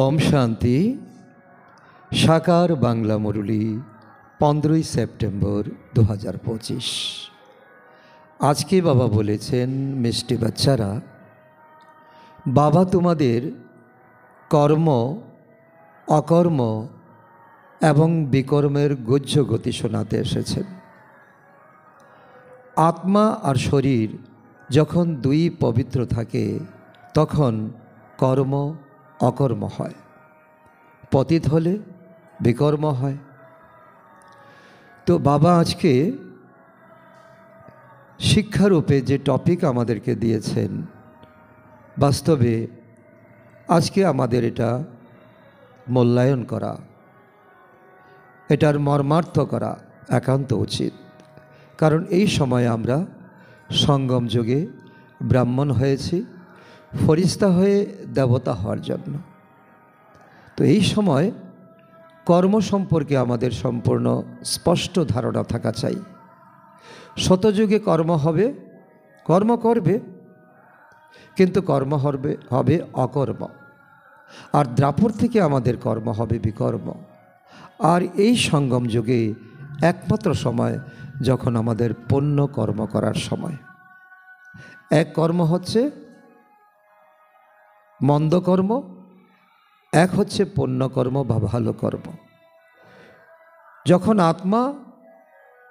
ওম শান্তি। সাকার বাংলা মুরলী 15ই সেপ্টেম্বর 2025। আজকে বাবা বলেছেন, মিষ্টি বাচ্চারা, বাবা তোমাদের কর্ম, অকর্ম এবং বিকর্মের গুহ্য গতি শোনাতে এসেছেন। আত্মা আর শরীর যখন দুই পবিত্র থাকে তখন কর্ম অকর্ম হয়, পতিত হলে বিকর্ম হয়। তো বাবা আজকে শিক্ষারূপে যে টপিক আমাদেরকে দিয়েছেন, বাস্তবে আজকে আমাদের এটা মূল্যায়ন করা, এটার মর্মার্থ করা একান্ত উচিত। কারণ এই সময় আমরা সঙ্গম যুগে ব্রাহ্মণ হয়েছি, ফরিস্তা হয়ে দেবতা হওয়ার জন্য। তো এই সময় কর্ম সম্পর্কে আমাদের সম্পূর্ণ স্পষ্ট ধারণা থাকা চাই। শতযুগে কর্ম হবে, কর্ম করবে, কিন্তু কর্ম হবে অকর্ম। আর দ্রাপর থেকে আমাদের কর্ম হবে বিকর্ম। আর এই সঙ্গম যুগে একমাত্র সময় যখন আমাদের পুণ্য কর্ম করার সময়। এক কর্ম হচ্ছে মন্দ কর্ম, এক হচ্ছে পুণ্যকর্ম বা ভালো কর্ম। যখন আত্মা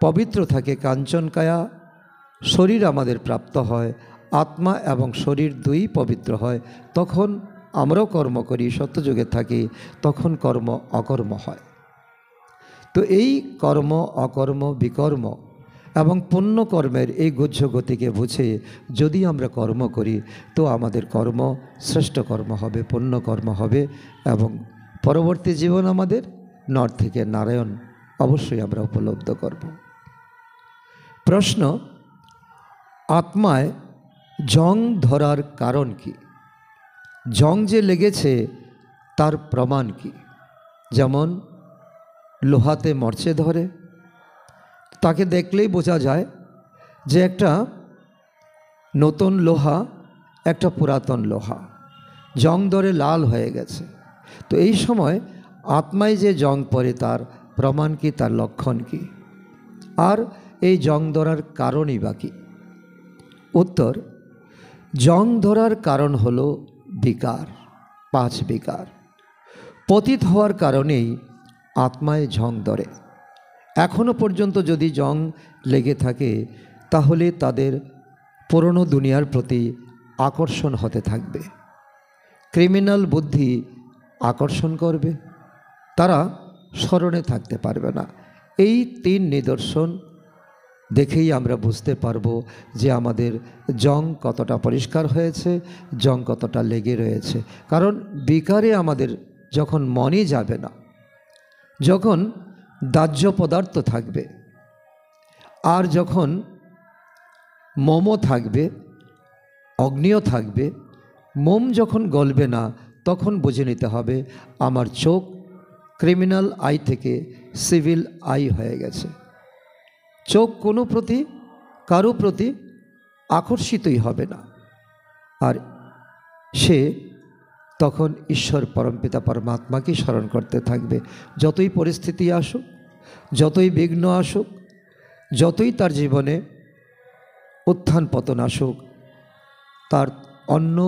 পবিত্র থাকে, কাঞ্চনকায়া শরীর আমাদের প্রাপ্ত হয়, আত্মা এবং শরীর দুই পবিত্র হয়, তখন আমরাও কর্ম করি, সত্যযুগে থাকি, তখন কর্ম অকর্ম হয়। তো এই কর্ম, অকর্ম, বিকর্ম এবং পুণ্যকর্মের এই গুহ্য গতিকে বুঝে যদি আমরা কর্ম করি তো আমাদের কর্ম শ্রেষ্ঠ কর্ম হবে, পুণ্যকর্ম হবে এবং পরবর্তী জীবন আমাদের নর থেকে নারায়ণ অবশ্যই আমরা উপলব্ধ করব। প্রশ্ন, আত্মায় জং ধরার কারণ কি? জং যে লেগেছে তার প্রমাণ কি? যেমন লোহাতে মরচে ধরে, তাকে দেখলেই বোঝা যায় যে একটা নতুন লোহা, একটা পুরাতন লোহা, জং ধরে লাল হয়ে গেছে। তো এই সময় আত্মায় যে জং পড়ে তার প্রমাণ কি, তার লক্ষণ কি, আর এই জং ধরার কারণই বা কি? উত্তর, জং ধরার কারণ হলো বিকার, 5 বিকার। পতিত হওয়ার কারণেই আত্মায় জং ধরে। এখনো পর্যন্ত যদি জং লেগে থাকে তাহলে তাদের পুরনো দুনিয়ার প্রতি আকর্ষণ হতে থাকবে। ক্রিমিনাল বুদ্ধি আকর্ষণ করবে, তারা স্মরণে থাকতে পারবে না। এই 3 নিদর্শন দেখেই আমরা বুঝতে পারবো যে আমাদের জং কতটা পরিষ্কার হয়েছে, জং কতটা লেগে রয়েছে। কারণ বিকারে আমাদের যখন মনই যাবে না, যখন দাহ্য পদার্থ থাকবে, আর যখন মোমও থাকবে, অগ্নিও থাকবে, মোম যখন গলবে না তখন বুঝে নিতে হবে আমার চোখ ক্রিমিনাল আই থেকে সিভিল আই হয়ে গেছে। চোখ কোনো প্রতি কারো প্রতি আকর্ষিতই হবে না, আর সে তখন ঈশ্বর পরমপিতা পরমাত্মাকে স্মরণ করতে থাকবে। যতই পরিস্থিতি আসুক, যতই বিঘ্ন আসুক, যতই তার জীবনে উত্থান পতন আসুক, তার অন্য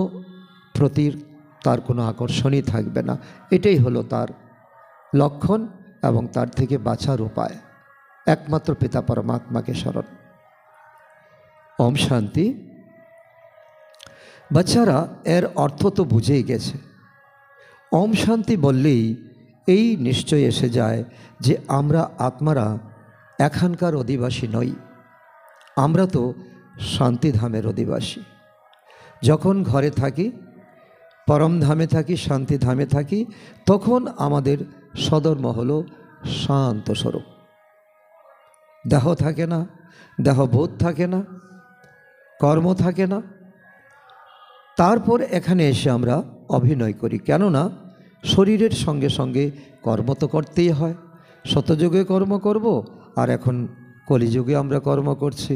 প্রতি তার কোনো আকর্ষণই থাকবে না। এটাই হলো তার লক্ষণ এবং তার থেকে বাঁচার উপায়, একমাত্র পিতা পরমাত্মাকে স্মরণ। ওম শান্তি। বাচ্চারা, এর অর্থ তো বুঝেই গেছে। ওম শান্তি বললেই এই নিশ্চয় এসে যায় যে আমরা আত্মারা এখানকার অধিবাসী নই, আমরা তো শান্তিধামের অধিবাসী। যখন ঘরে থাকি, পরমধামে থাকি, শান্তিধামে থাকি, তখন আমাদের সদর্ম হলো শান্ত স্বরূপ। দেহ থাকে না, দেহবোধ থাকে না, কর্ম থাকে না। তারপর এখানে এসে আমরা অভিনয় করি, কেননা শরীরের সঙ্গে সঙ্গে কর্ম তো করতেই হয়। শতযুগে কর্ম করব, আর এখন কলিযুগে আমরা কর্ম করছি,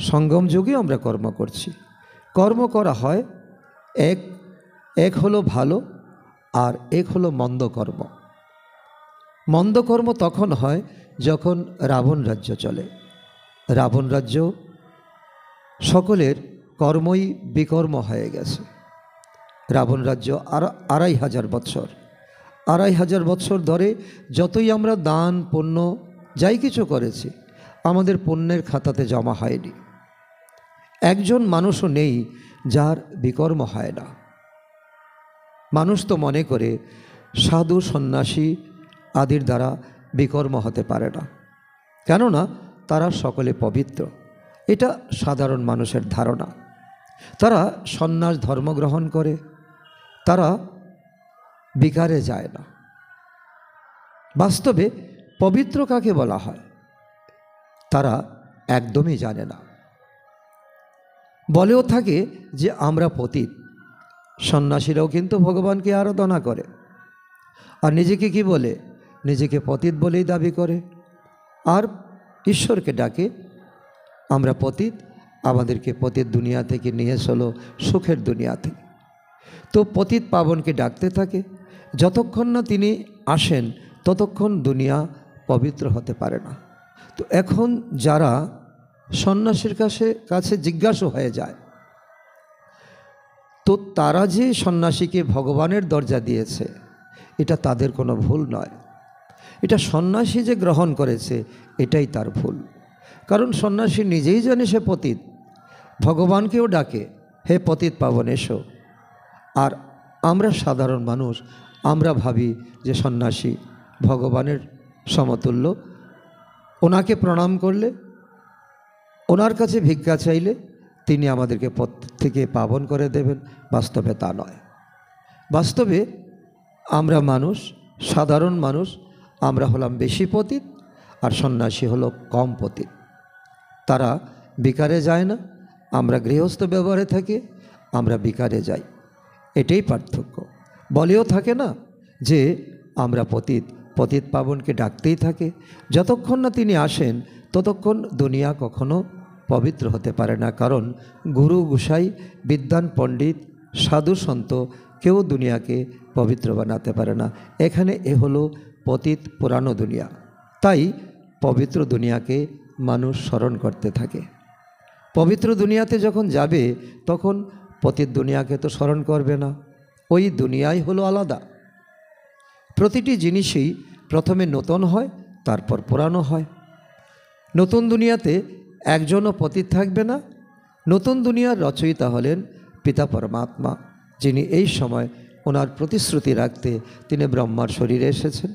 সঙ্গম যুগে আমরা কর্ম করছি। কর্ম করা হয়, এক হলো ভালো আর এক হলো মন্দ কর্ম। মন্দ কর্ম তখন হয় যখন রাবণ রাজ্য চলে। রাবণ রাজ্য সকলের কর্মই বিকর্ম হয়ে গেছে। রাবণ রাজ্য 2500 বৎসর, 2500 বৎসর ধরে যতই আমরা দান পুণ্য যাই কিছু করেছি, আমাদের পুণ্যের খাতাতে জমা হয়নি। একজন মানুষও নেই যার বিকর্ম হয় না। মানুষ তো মনে করে সাধু সন্ন্যাসী আদির দ্বারা বিকর্ম হতে পারে না, কেননা তারা সকলে পবিত্র। এটা সাধারণ মানুষের ধারণা। তারা সন্ন্যাস ধর্ম গ্রহণ করে, তারা বিকারে যায় না। বাস্তবে পবিত্র কাকে বলা হয় তারা একদমই জানে না। বলেও থাকে যে আমরা পতিত। সন্ন্যাসীরাও কিন্তু ভগবানকে আরাধনা করে, আর নিজেকে কি বলে? নিজেকে পতিত বলেই দাবি করে, আর ঈশ্বরকে ডাকে আমরা পতিত, আমাদেরকে পতিত দুনিয়া থেকে নিয়ে চলো সুখের দুনিয়াতে। তো পতিত পাবনকে ডাকতে থাকে। যতক্ষণ না তিনি আসেন ততক্ষণ দুনিয়া পবিত্র হতে পারে না। তো এখন যারা সন্ন্যাসীর কাছে জিজ্ঞাসা হয়ে যায়, তো তারা যে সন্ন্যাসীকে ভগবানের দরজা দিয়েছে এটা তাদের কোনো ভুল নয়। এটা সন্ন্যাসী যে গ্রহণ করেছে এটাই তার ভুল। কারণ সন্ন্যাসী নিজেই জানে সে পতিত, ভগবানকেও ডাকে হে পতিত পাবন এসো। আর আমরা সাধারণ মানুষ, আমরা ভাবি যে সন্ন্যাসী ভগবানের সমতুল্য, ওনাকে প্রণাম করলে, ওনার কাছে ভিক্ষা চাইলে তিনি আমাদেরকে পথ থেকে পাবন করে দেবেন। বাস্তবে তা নয়। বাস্তবে আমরা মানুষ, সাধারণ মানুষ, আমরা হলাম বেশি পতিত আর সন্ন্যাসী হলো কম পতিত। তারা বিকারে যায় না, আমরা গৃহস্থ ব্যবহারে থাকি, আমরা বিকারে যাই। এটাই পার্থক্য। বলেও থাকে না যে আমরা পতিত, পতিত পাবনকে ডাকতেই থাকে। যতক্ষণ না তিনি আসেন ততক্ষণ দুনিয়া কখনো পবিত্র হতে পারে না। কারণ গুরু গোসাই বিদ্বান পণ্ডিত সাধু সন্ত কেউ দুনিয়াকে পবিত্র বানাতে পারে না। এখানে এ হলো পতিত পুরানো দুনিয়া। তাই পবিত্র দুনিয়াকে মানুষ স্মরণ করতে থাকে। পবিত্র দুনিয়াতে যখন যাবে তখন পতিত দুনিয়াকে তো স্মরণ করবে না। ওই দুনিয়াই হলো আলাদা। প্রতিটি জিনিসই প্রথমে নতুন হয়, তারপর পুরানো হয়। নতুন দুনিয়াতে একজনও পতিত থাকবে না। নতুন দুনিয়ার রচয়িতা হলেন পিতা পরমাত্মা, যিনি এই সময় ওনার প্রতিশ্রুতি রাখতে তিনি ব্রহ্মার শরীরে এসেছেন।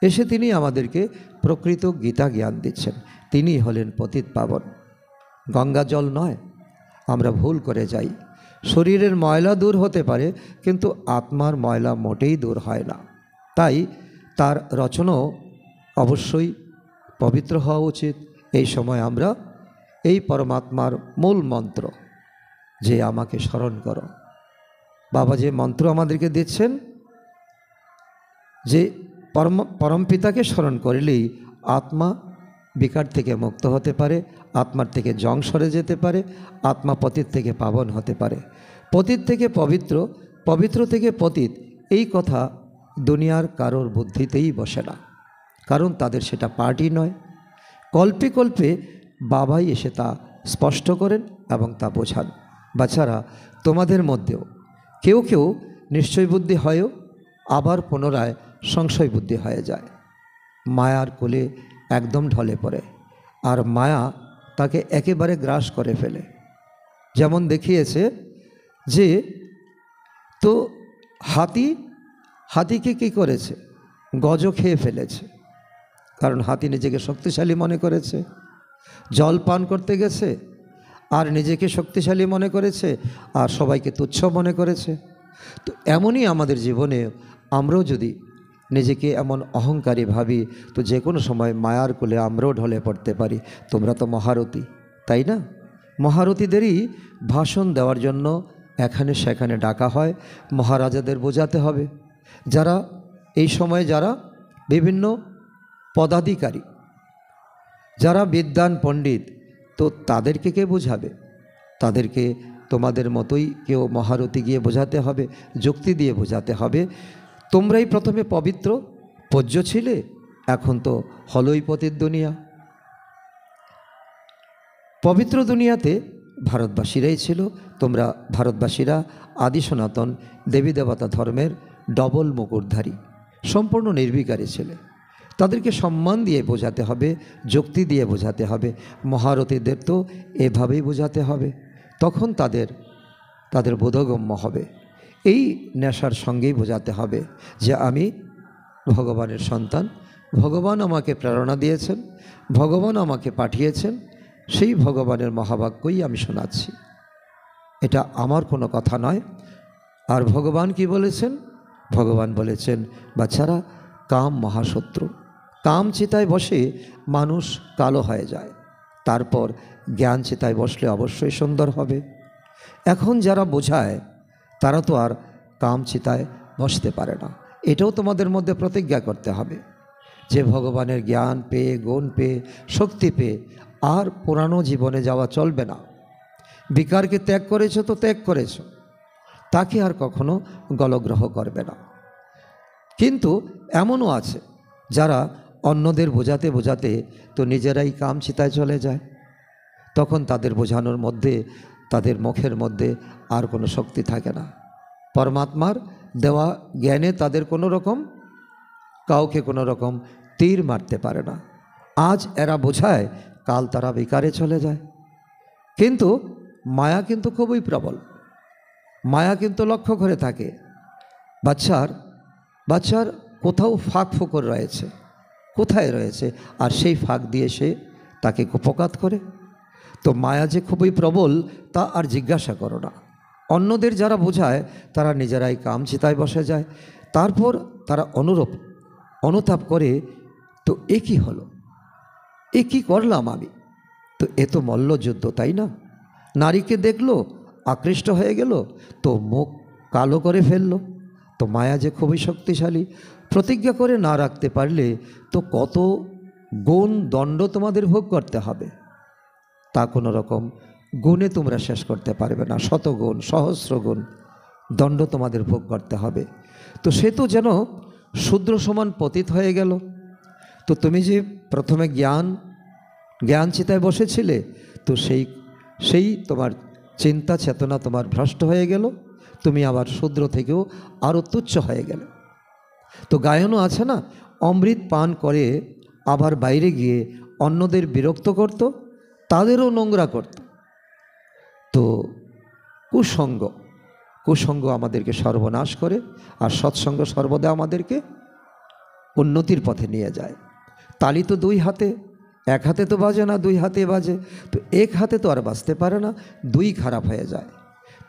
এসে তিনি আমাদেরকে প্রকৃত গীতা জ্ঞান দিচ্ছেন। তিনি হলেন পতিত পাবন। গঙ্গা জল নয়। আমরা ভুল করে যাই। শরীরের ময়লা দূর হতে পারে, কিন্তু আত্মার ময়লা মোটেই দূর হয় না। তাই তার রচনাও অবশ্যই পবিত্র হওয়া উচিত। এই সময় আমরা এই পরমাত্মার মূল মন্ত্র যে আমাকে স্মরণ করো, বাবা যে মন্ত্র আমাদেরকে দিচ্ছেন যে পরম পিতাকে স্মরণ করলেই আত্মা বিকার থেকে মুক্ত হতে পারে, আত্মার থেকে জং সরে যেতে পারে, আত্মা পতিত থেকে পাবন হতে পারে। পতিত থেকে পবিত্র, পবিত্র থেকে পতিত, এই কথা দুনিয়ার কারোর বুদ্ধিতেই বসে না। কারণ তাদের সেটা পার্টি নয়। কল্পে কল্পে বাবাই এসে তা স্পষ্ট করেন এবং তা বোঝান। বাচ্চারা, তোমাদের মধ্যেও কেউ কেউ নিশ্চয় বুদ্ধি হয়েও আবার পুনরায় সংশয় বুদ্ধি হয়ে যায়। মায়ার কোলে একদম ঢলে পড়ে, আর মায়া তাকে একেবারে গ্রাস করে ফেলে। যেমন দেখিয়েছে যে তো হাতিকে কি করেছে? গজ খেয়ে ফেলেছে। কারণ হাতি নিজেকে শক্তিশালী মনে করেছে, জল পান করতে গেছে আর নিজেকে শক্তিশালী মনে করেছে, আর সবাইকে তুচ্ছ মনে করেছে। তো এমনই আমাদের জীবনে আমরাও যদি নিজেকে এমন অহংকারী ভাবি, তো যে কোনো সময় মায়ার কোলে আমরাও ঢলে পড়তে পারি। তোমরা তো মহারথী, তাই না? মহারথীদেরই ভাষণ দেওয়ার জন্য এখানে সেখানে ডাকা হয়। মহারাজাদের বোঝাতে হবে, যারা এই সময়ে যারা বিভিন্ন পদাধিকারী, যারা বিদ্বান পণ্ডিত, তো তাদেরকে কে বোঝাবে? তাদেরকে তো তোমাদের মতোই কেউ মহারথী গিয়ে বোঝাতে হবে, যুক্তি দিয়ে বোঝাতে হবে। তোমরাই প্রথমে পবিত্র পূজ্য ছিলে, এখন তো হলই পতিত দুনিয়া। পবিত্র দুনিয়াতে ভারতবাসীরাই ছিল। তোমরা ভারতবাসীরা আদি সনাতন দেবী দেবতা ধর্মের ডবল মুকুটধারী, সম্পূর্ণ নির্বিকারী ছেলে। তাদেরকে সম্মান দিয়ে বোঝাতে হবে, যুক্তি দিয়ে বোঝাতে হবে। মহারথীদের তো এভাবেই বোঝাতে হবে, তখন তাদের বোধগম্য হবে। এই নেশার সঙ্গেই বোঝাতে হবে যে আমি ভগবানের সন্তান, ভগবান আমাকে প্রেরণা দিয়েছেন, ভগবান আমাকে পাঠিয়েছেন, সেই ভগবানের মহাবাক্যই আমি শোনাচ্ছি। এটা আমার কোনো কথা নয়। আর ভগবান কি বলেছেন? ভগবান বলেছেন, বাচ্চারা, কাম মহাশত্রু। কাম চিতায় বসে মানুষ কালো হয়ে যায়, তারপর জ্ঞান চিতায় বসলে অবশ্যই সুন্দর হবে। এখন যারা বোঝায় তারা তো আর কাম চিতায় বসতে পারে না। এটাও তোমাদের মধ্যে প্রতিজ্ঞা করতে হবে যে ভগবানের জ্ঞান পেয়ে, গুণ পেয়ে, শক্তি পেয়ে আর পুরানো জীবনে যাওয়া চলবে না। বিকারকে ত্যাগ করেছ তো ত্যাগ করেছ, তাকে আর কখনো গলগ্রহ করবে না। কিন্তু এমনও আছে যারা অন্যদের বোঝাতে বোঝাতে তো নিজেরাই কাম চিতায় চলে যায়। তখন তাদের বোঝানোর মধ্যে, তাদের মুখের মধ্যে আর কোনো শক্তি থাকে না। পরমাত্মার দেওয়া জ্ঞানে তাদের কোনো রকম, কাউকে কোনো রকম তীর মারতে পারে না। আজ এরা বোঝায়, কাল তারা বিকারে চলে যায়। কিন্তু মায়া কিন্তু খুবই প্রবল। মায়া কিন্তু লক্ষ্য করে থাকে বাচ্চার কোথাও ফাঁক ফোকর রয়েছে, কোথায় রয়েছে, আর সেই ফাঁক দিয়ে সে তাকে কুপকাত করে। তো মায়া যে খুবই প্রবল তা আর জিজ্ঞাসা করো না। অন্যদের যারা বোঝায় তারা নিজেরাই কাম চিতায় বসে যায়, তারপর তারা অনুতাপ করে, তো এ কী হলো, এ কী করলাম আমি? তো এ তো মল্লযুদ্ধ, তাই না? নারীকে দেখলো, আকৃষ্ট হয়ে গেল, তো মুখ কালো করে ফেললো। তো মায়া যে খুবই শক্তিশালী, প্রতিজ্ঞা করে না রাখতে পারলে তো কত গুণ দণ্ড তোমাদের ভোগ করতে হবে, তা কোনো রকম গুণে তোমরা শেষ করতে পারবে না। শতগুণ, সহস্র গুণ দণ্ড তোমাদের ভোগ করতে হবে। তো সে তো যেন শূদ্র সমান পতিত হয়ে গেল। তো তুমি যে প্রথমে জ্ঞান চিতায় বসেছিলে, তো সেই তোমার চিন্তা চেতনা তোমার ভ্রষ্ট হয়ে গেল। তুমি আবার শূদ্র থেকেও আরও তুচ্ছ হয়ে গেলে। তো গায়নও আছে না, অমৃত পান করে আবার বাইরে গিয়ে অন্যদের বিরক্ত করত, তাদেরও নোংরা করত। তো কুসঙ্গ আমাদেরকে সর্বনাশ করে, আর সৎসঙ্গ সর্বদা আমাদেরকে উন্নতির পথে নিয়ে যায়। তালি তো দুই হাতে, এক হাতে তো বাজে না, দুই হাতে বাজে। তো এক হাতে তো আর বাজতে পারে না, দুই খারাপ হয়ে যায়।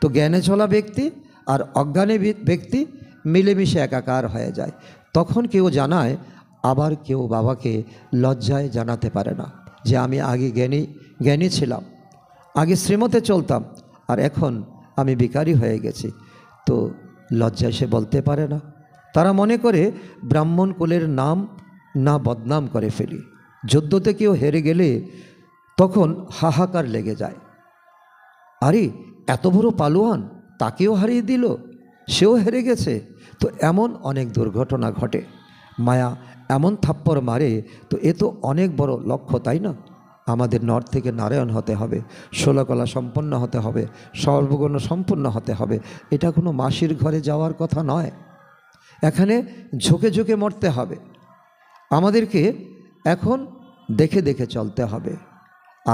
তো জ্ঞানে চলা ব্যক্তি আর অজ্ঞানী ব্যক্তি মিলেমিশে একাকার হয়ে যায়। তখন কেউ জানায়, আবার কেউ বাবাকে লজ্জায় জানাতে পারে না যে আমি আগে জ্ঞানী ছিলাম, আগে শ্রীমতে চলতাম, আর এখন আমি বিকারী হয়ে গেছি। তো লজ্জায় সে বলতে পারে না। তারা মনে করে ব্রাহ্মণ কুলের নাম না বদনাম করে ফেলি। যুদ্ধতে কেউ হেরে গেলে তখন হাহাকার লেগে যায়, আরে এত বড় পালোয়ান, তাকেও হারিয়ে দিল, সেও হেরে গেছে। তো এমন অনেক দুর্ঘটনা ঘটে। মায়া এমন থাপ্পড় মারে, তো এ তো অনেক বড় লক্ষ্য, তাই না? আমাদের নর থেকে নারায়ণ হতে হবে, ষোলকলা সম্পন্ন হতে হবে, সর্বগুণ সম্পন্ন হতে হবে। এটা কোনো মাসির ঘরে যাওয়ার কথা নয়। এখানে ঝুঁকে ঝুঁকে মরতে হবে। আমাদেরকে এখন দেখে দেখে চলতে হবে।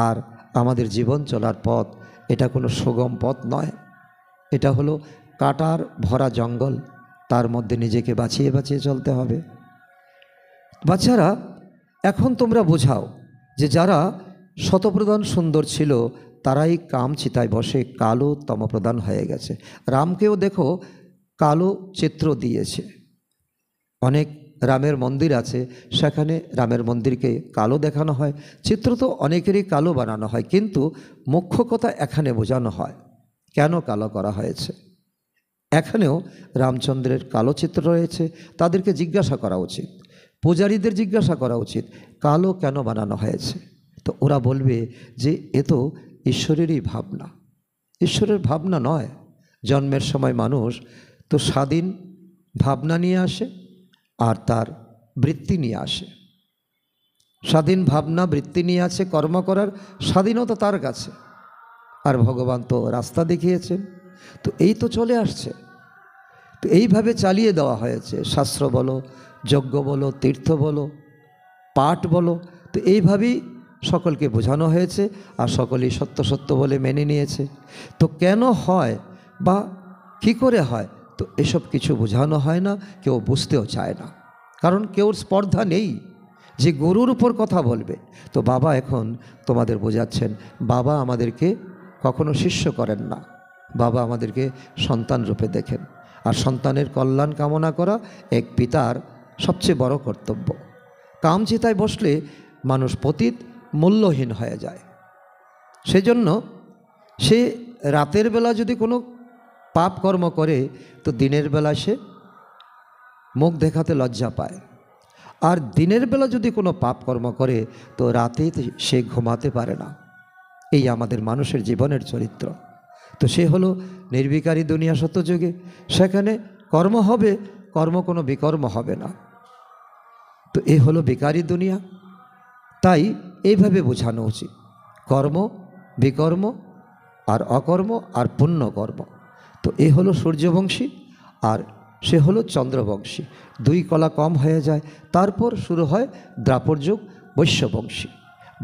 আর আমাদের জীবন চলার পথ এটা কোনো সুগম পথ নয়, এটা হলো কাঁটার ভরা জঙ্গল, তার মধ্যে নিজেকে বাঁচিয়ে বাঁচিয়ে চলতে হবে। বাচ্চারা, এখন তোমরা বোঝাও যে যারা শতপ্রধান সুন্দর ছিল তারাই কাম চিতায় বসে কালো তমপ্রধান হয়ে গেছে। রামকেও দেখো কালো চিত্র দিয়েছে। অনেক রামের মন্দির আছে, সেখানে রামের মন্দিরকে কালো দেখানো হয়, চিত্র তো অনেকেরই কালো বানানো হয়, কিন্তু মুখ্য কথা এখানে বোঝানো হয় কেন কালো করা হয়েছে। এখানেও রামচন্দ্রের কালো চিত্র রয়েছে, তাদেরকে জিজ্ঞাসা করা উচিত, পূজারীদের জিজ্ঞাসা করা উচিত কালো কেন বানানো হয়েছে। তো ওরা বলবে যে এ তো ঈশ্বরেরই ভাবনা, ঈশ্বরের ভাবনা নয়। জন্মের সময় মানুষ তো স্বাধীন ভাবনা নিয়ে আসে আর তার বৃত্তি নিয়ে আসে। স্বাধীন ভাবনা বৃত্তি নিয়ে আছে, কর্ম করার স্বাধীনতা তার কাছে। আর ভগবান তো রাস্তা দেখিয়েছেন। তো এই তো চলে আসছে, তো এইভাবে চালিয়ে দেওয়া হয়েছে। শাস্ত্র বলো, যজ্ঞ বলো, তীর্থ বলো, পাঠ বলো, তো এইভাবেই সকলকে বোঝানো হয়েছে আর সকলেই সত্য সত্য বলে মেনে নিয়েছে। তো কেন হয় বা কী করে হয়, তো এসব কিছু বোঝানো হয় না, কেউ বুঝতেও চায় না। কারণ কেউ স্পর্ধা নেই যে গুরুর উপর কথা বলবে। তো বাবা এখন তোমাদের বোঝাচ্ছেন, বাবা আমাদেরকে কখনো শিষ্য করেন না, বাবা আমাদেরকে সন্তান রূপে দেখেন। আর সন্তানের কল্যাণ কামনা করা এক পিতার সবচেয়ে বড় কর্তব্য। কামচিতায় বসলে মানুষ পতিত, মূল্যহীন হয়ে যায়। সেজন্য সে রাতের বেলা যদি কোনো পাপ কর্ম করে, তো দিনের বেলা সে মুখ দেখাতে লজ্জা পায়। আর দিনের বেলা যদি কোনো পাপ কর্ম করে, তো রাতে সে ঘুমাতে পারে না। এই আমাদের মানুষের জীবনের চরিত্র। তো সে হলো নির্বিকারী দুনিয়া সত্যযুগে। সেখানে কর্ম হবে, কর্ম কোনো বিকর্ম হবে না। তো এ হলো বিকারী দুনিয়া। তাই এইভাবে বোঝানো উচিত, কর্ম, বিকর্ম আর অকর্ম আর পুণ্যকর্ম। তো এ হলো সূর্যবংশী আর সে হলো চন্দ্রবংশী। দুই কলা কম হয়ে যায়। তারপর শুরু হয় দ্রাপর যুগ, বৈশ্যবংশী।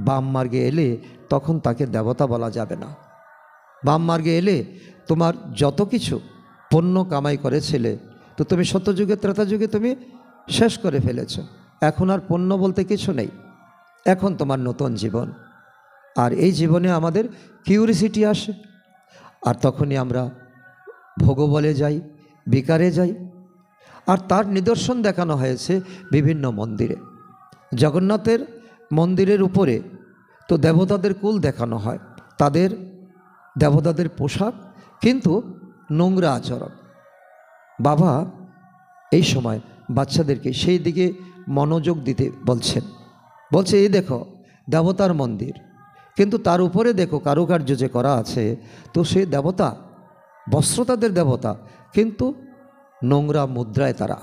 বাম মার্গে এলে তখন তাকে দেবতা বলা যাবে না। বাম মার্গে এলে তোমার যত কিছু পুণ্য কামাই করেছিলে, তো তুমি সত্যযুগে ত্রেতাযুগে তুমি শেষ করে ফেলেছ। এখন আর পুণ্য বলতে কিছু নেই। এখন তোমার নতুন জীবন। আর এই জীবনে আমাদের কিউরিসিটি আসে, আর তখনই আমরা ভোগ বলে যাই, বিকারে যাই। আর তার নিদর্শন দেখানো হয়েছে বিভিন্ন মন্দিরে। জগন্নাথের মন্দিরের উপরে তো দেবতাদের কুল দেখানো হয়, তাদের দেবতাদের পোশাক, কিন্তু নোংরা আচরণ। বাবা এই সময় বাচ্চাদেরকে সেই দিকে মনোযোগ দিতে বলছেন। বলছে, এই দেখো দেবতার মন্দির, কিন্তু তার উপরে দেখো কারুকার্য যে করা আছে, তো সেই দেবতা, বস্ত্র তাদের দেবতা, কিন্তু নোংরা মুদ্রায় তারা।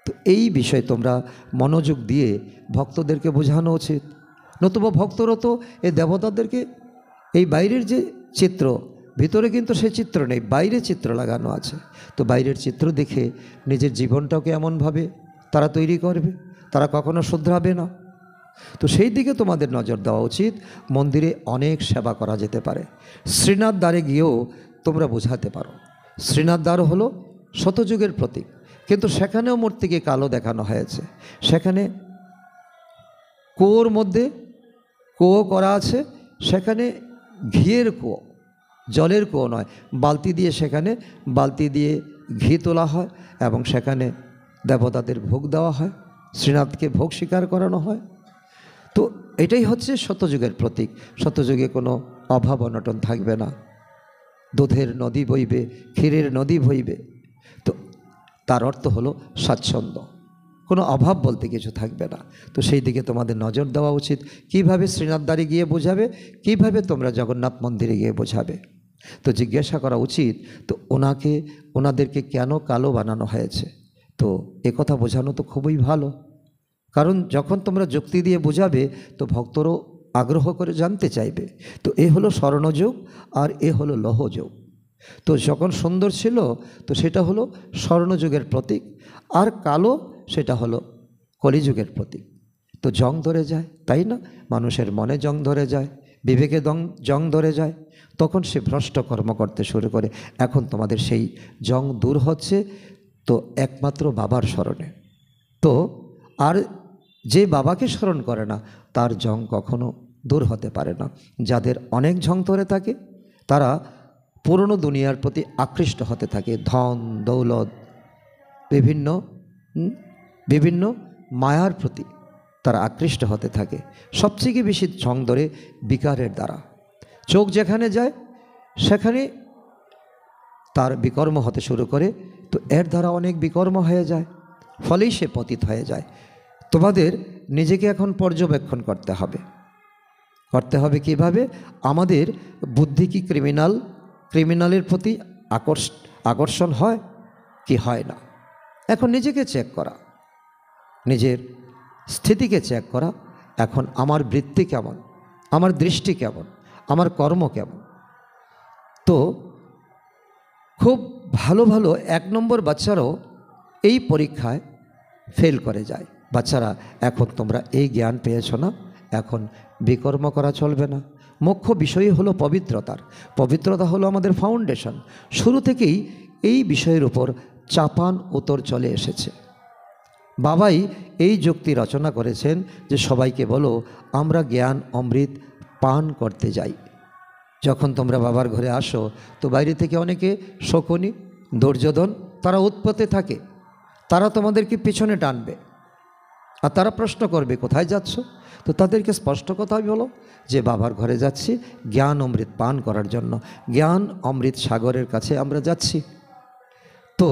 তো এই বিষয়ে তোমরা মনোযোগ দিয়ে ভক্তদেরকে বোঝানো উচিত। নতুবা ভক্তরা তো এই দেবতাদেরকে, এই বাইরের যে চিত্র, ভিতরে কিন্তু সে চিত্র নেই, বাইরে চিত্র লাগানো আছে। তো বাইরের চিত্র দেখে নিজের জীবনটাকে এমনভাবে তারা তৈরি করবে, তারা কখনো শুধরাবে না। তো সেই দিকে তোমাদের নজর দেওয়া উচিত। মন্দিরে অনেক সেবা করা যেতে পারে। শ্রীনাথ দ্বারে গিয়েও তোমরা বোঝাতে পারো। শ্রীনাথ দ্বার হলো শতযুগের প্রতীক, কিন্তু সেখানেও মূর্তিকে কালো দেখানো হয়েছে। সেখানে কুয়োর মধ্যে কুয়ো করা আছে, সেখানে ঘিয়ের কুয়ো, জলের কুয়ো নয়। বালতি দিয়ে, সেখানে বালতি দিয়ে ঘি তোলা হয় এবং সেখানে দেবতাদের ভোগ দেওয়া হয়, শ্রীনাথকে ভোগ স্বীকার করানো হয়। তো এটাই হচ্ছে শতযুগের প্রতীক। শতযুগে কোনো অভাব অনটন থাকবে না, দুধের নদী বইবে, ক্ষীরের নদী বইবে। তো তার অর্থ হলো স্বাচ্ছন্দ্য, কোনো অভাব বলতে কিছু থাকবে না। তো সেই দিকে তোমাদের নজর দেওয়া উচিত। কিভাবে শ্রীনাথ দ্বারে গিয়ে বোঝাবে, কিভাবে তোমরা জগন্নাথ মন্দিরে গিয়ে বোঝাবে। তো জিজ্ঞাসা করা উচিত, তো ওনাদেরকে কেন কালো বানানো হয়েছে। তো একথা বোঝানো তো খুবই ভালো, কারণ যখন তোমরা যুক্তি দিয়ে বোঝাবে, তো ভক্তরও আগ্রহ করে জানতে চাইবে। তো এ হলো স্বর্ণযুগ আর এ হলো লৌহযুগ। তো যখন সুন্দর ছিল, তো সেটা হলো স্বর্ণযুগের প্রতীক, আর কালো সেটা হলো কলিযুগের প্রতীক। তো জং ধরে যায়, তাই না? মানুষের মনে জং ধরে যায়, বিবেকে জং ধরে যায়, তখন সে ভ্রষ্ট কর্ম করতে শুরু করে। এখন তোমাদের সেই জং দূর হচ্ছে, তো একমাত্র বাবার স্মরণে। তো আর যে বাবাকে স্মরণ করে না, তার জং কখনো দূর হতে পারে না। যাদের অনেক জং ধরে থাকে, তারা পুরনো দুনিয়ার প্রতি আকৃষ্ট হতে থাকে। ধন দৌলত, বিভিন্ন মায়ার প্রতি তারা আকৃষ্ট হতে থাকে। সবচেয়ে বেশি জং ধরে বিকারের দ্বারা। চোখ যেখানে যায় সেখানে তার বিকর্ম হতে শুরু করে। তো এর দ্বারা অনেক বিকর্ম হয়ে যায়, ফলেই সে পতিত হয়ে যায়। তোমাদের নিজেকে এখন পর্যবেক্ষণ করতে হবে। কিভাবে? আমাদের বুদ্ধি কি ক্রিমিনাল ক্রিমিনালের প্রতি আকর্ষণ হয় কি হয় না? এখন নিজেকে চেক করা, নিজের স্থিতিকে চেক করা। এখন আমার বৃত্তি কেমন, আমার দৃষ্টি কেমন, আমার কর্ম কেমন? তো খুব ভালো ভালো 1 নম্বর বাচ্চারাও এই পরীক্ষায় ফেল করে যায়। বাচ্চারা, এখন তোমরা এই জ্ঞান পেয়েছ না, এখন বিকর্ম করা চলবে না। মুখ্য বিষয় হলো পবিত্রতা হলো আমাদের ফাউন্ডেশন। শুরু থেকেই এই বিষয়ের উপর চাপান উত্তর চলে এসেছে। বাবাই এই যুক্তি রচনা করেছেন যে সবাইকে বলো আমরা জ্ঞান অমৃত পান করতে যাই। যখন তোমরা বাবার ঘরে আসো তো বাইরে থেকে অনেকে শকুনি, দুর্যোধন তারা উৎপত্তি থাকে, তারা তোমাদেরকে পিছনে টানবে আর তারা প্রশ্ন করবে কোথায় যাচ্ছ? তো তাদেরকে স্পষ্ট কথা বলো যে বাবার ঘরে যাচ্ছি জ্ঞান অমৃত পান করার জন্য, জ্ঞান অমৃত সাগরের কাছে আমরা যাচ্ছি। তো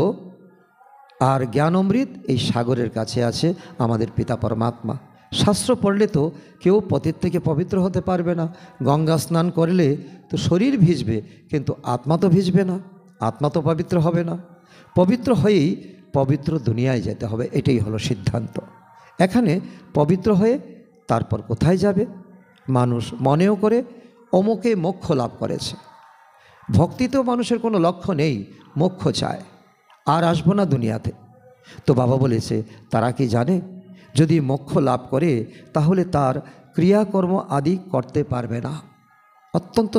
আর জ্ঞান অমৃত এই সাগরের কাছে আছে আমাদের পিতা পরমাত্মা। শাস্ত্র পড়লে তো কেউ পতিত থেকে পবিত্র হতে পারবে না। গঙ্গা স্নান করলে তো শরীর ভিজবে, কিন্তু আত্মা তো ভিজবে না, আত্মা তো পবিত্র হবে না। পবিত্র হয়েই পবিত্র দুনিয়ায় যেতে হবে, এটাই হলো সিদ্ধান্ত। এখানে পবিত্র হয়ে তারপর কোথায় যাবে? মানুষ মনেও করে অমুকে মোক্ষ লাভ করেছে। ভক্তিতেও মানুষের কোনো লক্ষ্য নেই, মোক্ষ চায়, আর আসবো না দুনিয়াতে। তো বাবা বলেছে তারা কি জানে যদি মোক্ষ লাভ করে তাহলে তার ক্রিয়াকর্ম আদি করতে পারবে না। অত্যন্ত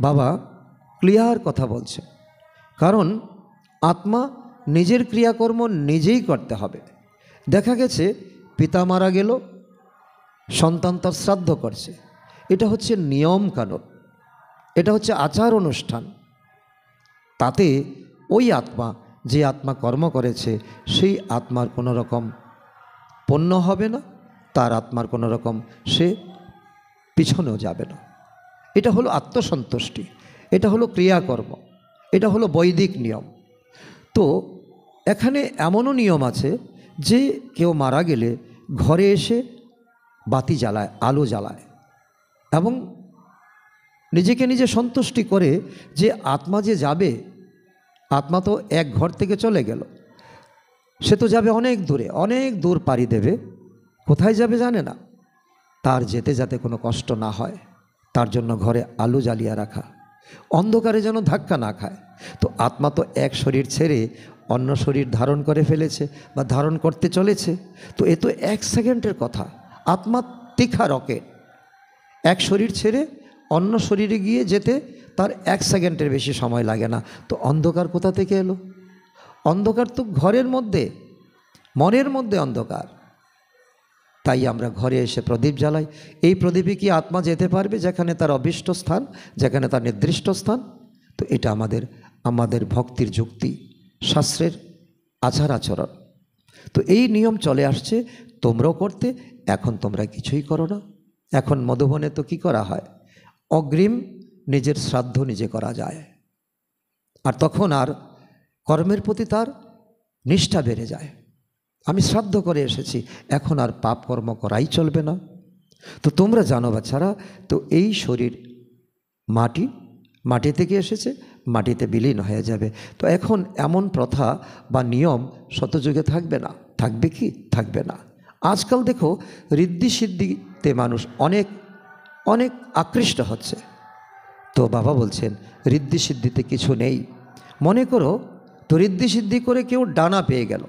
বাবা ক্লিয়ার কথা বলছে, কারণ আত্মা নিজের ক্রিয়াকর্ম নিজেই করতে হবে। দেখা গেছে পিতা মারা গেল, সন্তান তার শ্রাদ্ধ করছে, এটা হচ্ছে নিয়ম কানুন, এটা হচ্ছে আচার অনুষ্ঠান। তাতে ওই আত্মা, যে আত্মা কর্ম করেছে সেই আত্মার কোনো রকম পুণ্য হবে না, তার আত্মার কোনো রকম সে পিছনেও যাবে না। এটা হলো আত্মসন্তুষ্টি, এটা হলো ক্রিয়াকর্ম, এটা হলো বৈদিক নিয়ম। তো এখানে এমনও নিয়ম আছে যে কেউ মারা গেলে ঘরে এসে বাতি জ্বালায়, আলো জ্বালায়, এবং নিজেকে নিজে সন্তুষ্টি করে যে আত্মা যে যাবে, আত্মা তো এক ঘর থেকে চলে গেল, সে তো যাবে অনেক দূরে, অনেক দূর পাড়ি দেবে। কোথায় যাবে জানে না, তার যেতে যাতে কোনো কষ্ট না হয় তার জন্য ঘরে আলো জ্বালিয়ে রাখা, অন্ধকারে যেন ধাক্কা না খায়। তো আত্মা তো এক শরীর ছেড়ে অন্য শরীর ধারণ করে ফেলেছে বা ধারণ করতে চলেছে। তো এ তো 1 সেকেন্ডের কথা। আত্মা তীখা রকেট, এক শরীর ছেড়ে অন্য শরীরে গিয়ে যেতে তার 1 সেকেন্ডের বেশি সময় লাগে না। তো অন্ধকার কোথা থেকে এলো? অন্ধকার তো ঘরের মধ্যে, মনের মধ্যে অন্ধকার। তাই আমরা ঘরে এসে প্রদীপ জ্বালাই। এই প্রদীপে কি আত্মা যেতে পারবে যেখানে তার অভীষ্ট স্থান, যেখানে তার নির্দিষ্ট স্থান? তো এটা আমাদের ভক্তির যুক্তি, শাস্ত্রের আচার আচরণ। তো এই নিয়ম চলে আসছে, তোমরাও করতে। এখন তোমরা কিছুই করো না। এখন মধুবনে তো কি করা হয়, অগ্রিম নিজের শ্রাদ্ধ নিজে করা যায়, আর তখন আর কর্মের প্রতি তার নিষ্ঠা বেড়ে যায়। আমি শ্রাদ্ধ করে এসেছি, এখন আর পাপ কর্ম করাই চলবে না। তো তোমরা জানো বাচ্চারা, তো এই শরীর মাটি থেকে এসেছে, মাটিতে বিলীন হয়ে যাবে। তো এখন এমন প্রথা বা নিয়ম শতযুগে থাকবে না। থাকবে কি? থাকবে না। আজকাল দেখো ঋদ্ধি সিদ্ধিতে মানুষ অনেক অনেক আকৃষ্ট হচ্ছে। তো বাবা বলছেন ঋদ্ধি সিদ্ধিতে কিছু নেই। মনে করো তো ঋদ্ধি সিদ্ধি করে কেউ ডানা পেয়ে গেল